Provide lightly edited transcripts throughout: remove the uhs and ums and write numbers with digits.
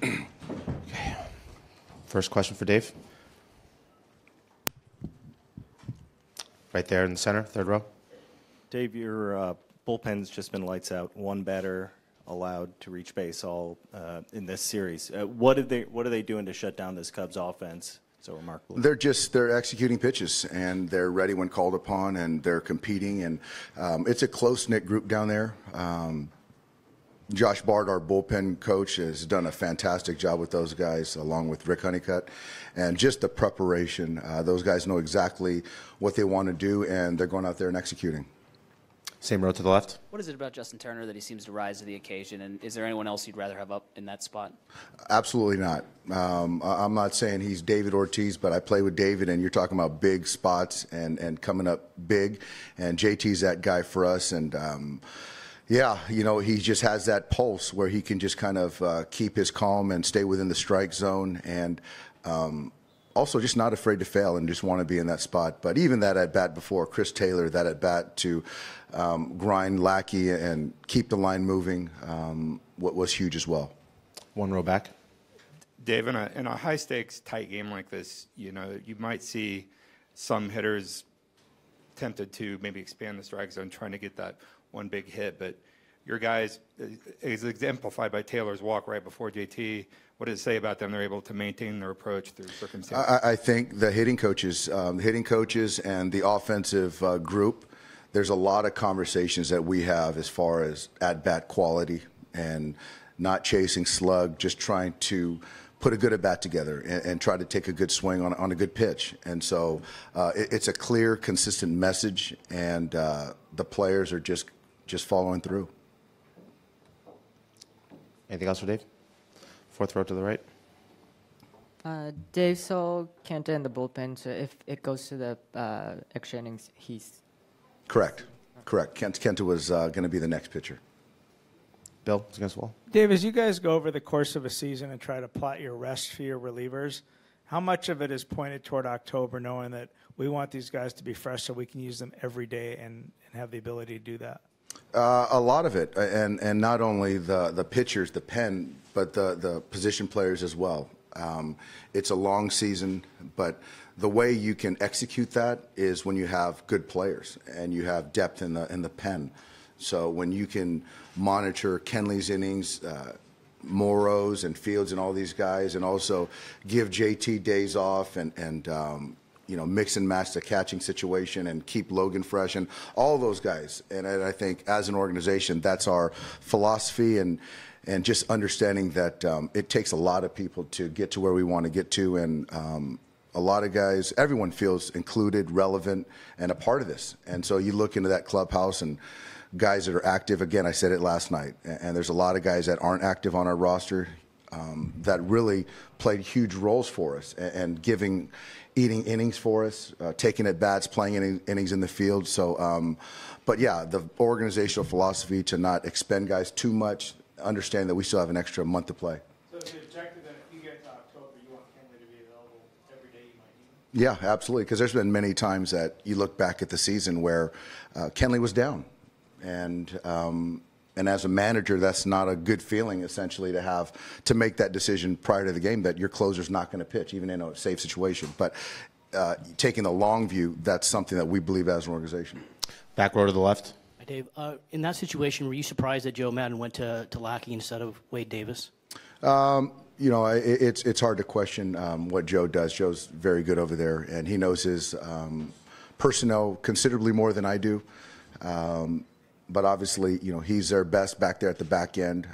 Okay. First question for Dave. Right there in the center, third row. Dave, your bullpen's just been lights out. One batter allowed to reach base all in this series. What are they doing to shut down this Cubs offense so remarkably? They're executing pitches, and they're ready when called upon, and they're competing, and it's a close-knit group down there. Josh Bard, our bullpen coach, has done a fantastic job with those guys, along with Rick Honeycutt, and just the preparation. Those guys know exactly what they want to do, and they're going out there and executing. Same row to the left. What is it about Justin Turner that he seems to rise to the occasion, and is there anyone else you'd rather have up in that spot? Absolutely not. I'm not saying he's David Ortiz, but I play with David, and you're talking about big spots and coming up big, and JT's that guy for us, and yeah, you know, he just has that pulse where he can just kind of keep his calm and stay within the strike zone, and also just not afraid to fail and just want to be in that spot. But even that at bat before, Chris Taylor, that at bat to grind Lackey and keep the line moving, what was huge as well. One row back. Dave, in a high stakes tight game like this, you know, you might see some hitters tempted to maybe expand the strike zone, trying to get that one big hit, but your guys, is exemplified by Taylor's walk right before JT. What does it say about them? They're able to maintain their approach through circumstances. I think the hitting coaches and the offensive group, there's a lot of conversations that we have as far as at-bat quality and not chasing slug, just trying to put a good at-bat together and try to take a good swing on a good pitch. And so it's a clear, consistent message, and the players are just following through. Anything else for Dave? Fourth row to the right. Dave, so Kenta in the bullpen, so if it goes to the extra innings, he's... Correct. Kenta was going to be the next pitcher. Bill, against the wall. Dave, as you guys go over the course of a season and try to plot your rest for your relievers, how much of it is pointed toward October, knowing that we want these guys to be fresh so we can use them every day and have the ability to do that? A lot of it, and not only the pitchers, the pen, but the position players as well. It's a long season, but the way you can execute that is when you have good players and you have depth in the pen. So when you can monitor Kenley's innings, Morrow's and Fields and all these guys, and also give JT days off and you know, mix and match the catching situation and keep Logan fresh and all those guys. And I think as an organization, that's our philosophy, and just understanding that it takes a lot of people to get to where we want to get to. And a lot of guys, everyone feels included, relevant, and a part of this. And so you look into that clubhouse and guys that are active. Again, I said it last night, and there's a lot of guys that aren't active on our roster that really played huge roles for us and eating innings for us, taking at bats, playing innings in the field. So, but yeah, the organizational philosophy to not expend guys too much, understand that we still have an extra month to play. So the objective that if you get to October, you want Kenley to be available every day you might need him? Yeah, absolutely, because there's been many times that you look back at the season where Kenley was down. And as a manager, that's not a good feeling, essentially, to have to make that decision prior to the game that your closer's not going to pitch, even in a safe situation. But taking the long view, that's something that we believe as an organization. Back row to the left. Hi, Dave. In that situation, were you surprised that Joe Madden went to Lackey instead of Wade Davis? You know, it's hard to question what Joe does. Joe's very good over there, and he knows his personnel considerably more than I do. But obviously, you know, he's their best back there at the back end.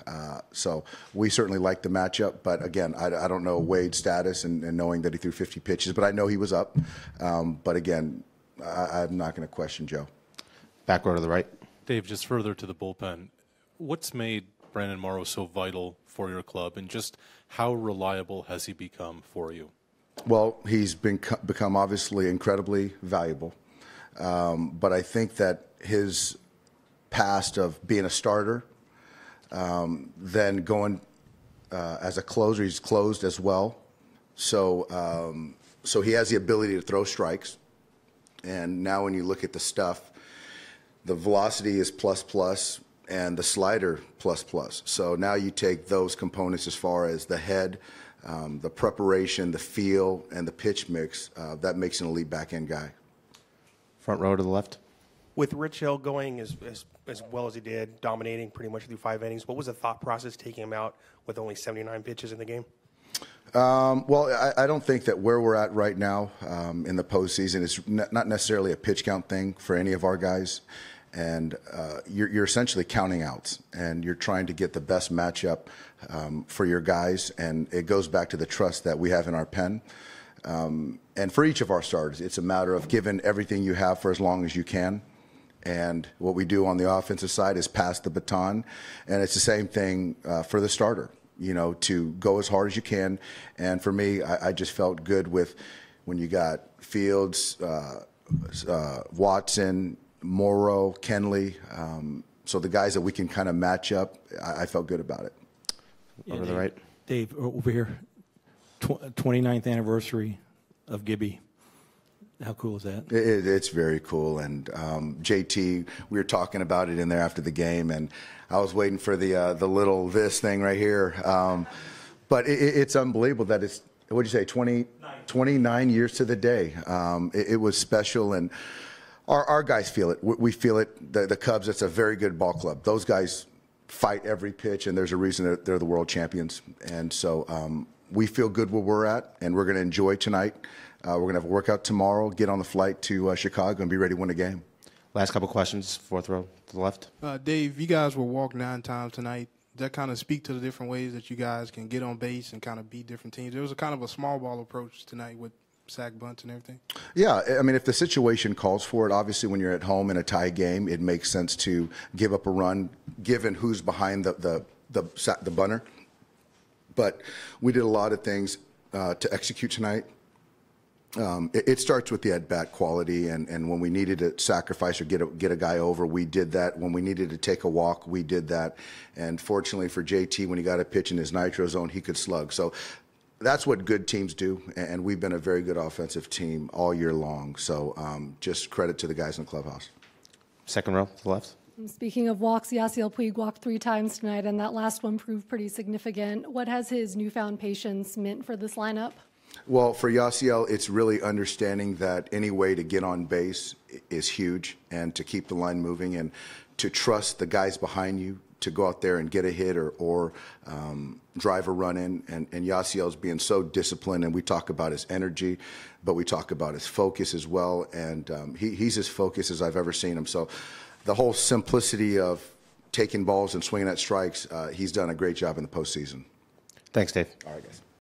So we certainly like the matchup. But again, I don't know Wade's status and knowing that he threw 50 pitches, but I know he was up. But again, I'm not going to question Joe. Back row to the right. Dave, just further to the bullpen, what's made Brandon Morrow so vital for your club, and just how reliable has he become for you? Well, he's become obviously incredibly valuable. But I think that his past of being a starter, then going as a closer, he's closed as well. So so he has the ability to throw strikes. And now when you look at the stuff, the velocity is plus. and the slider plus plus. So now you take those components as far as the head, the preparation, the feel, and the pitch mix. That makes an elite back end guy. Front row to the left. With Rich Hill going as well as he did, dominating pretty much through 5 innings, what was the thought process taking him out with only 79 pitches in the game? Well, I don't think that where we're at right now in the postseason is not necessarily a pitch count thing for any of our guys. And you're essentially counting outs, and you're trying to get the best matchup for your guys. And it goes back to the trust that we have in our pen. And for each of our starters, it's a matter of giving everything you have for as long as you can. And what we do on the offensive side is pass the baton. And it's the same thing for the starter, you know, to go as hard as you can. And for me, I just felt good with when you got Fields, Watson, Morrow, Kenley. So the guys that we can kind of match up, I felt good about it. Over to the right. Dave, over here, 29th anniversary of Gibby. How cool is that? It's very cool. And JT, we were talking about it in there after the game, and I was waiting for the little this thing right here. But it's unbelievable that it's, what'd you say, 29 years to the day. It was special, and our guys feel it. We feel it. The Cubs, it's a very good ball club. Those guys fight every pitch, and there's a reason that they're the world champions. And so we feel good where we're at, and we're going to enjoy tonight. We're going to have a workout tomorrow, get on the flight to Chicago, and be ready to win a game. Last couple questions, fourth row to the left. Dave, you guys were walked 9 times tonight. Does that kind of speak to the different ways that you guys can get on base and kind of beat different teams? It was a kind of a small ball approach tonight with sack bunts and everything. Yeah, I mean, if the situation calls for it, obviously when you're at home in a tie game, it makes sense to give up a run, given who's behind the bunter. But we did a lot of things to execute tonight. It starts with the at-bat quality, and when we needed to sacrifice or get a guy over, we did that. When we needed to take a walk, we did that. And fortunately for JT, when he got a pitch in his nitro zone, he could slug. So that's what good teams do, and we've been a very good offensive team all year long. So just credit to the guys in the clubhouse. Second row to the left. Speaking of walks, Yasiel Puig walked 3 times tonight, and that last one proved pretty significant. What has his newfound patience meant for this lineup? Well, for Yasiel, it's really understanding that any way to get on base is huge, and to keep the line moving, and to trust the guys behind you to go out there and get a hit or drive a run in. And Yasiel's being so disciplined, and we talk about his energy, but we talk about his focus as well. And he's as focused as I've ever seen him. So the whole simplicity of taking balls and swinging at strikes, he's done a great job in the postseason. Thanks, Dave. All right, guys.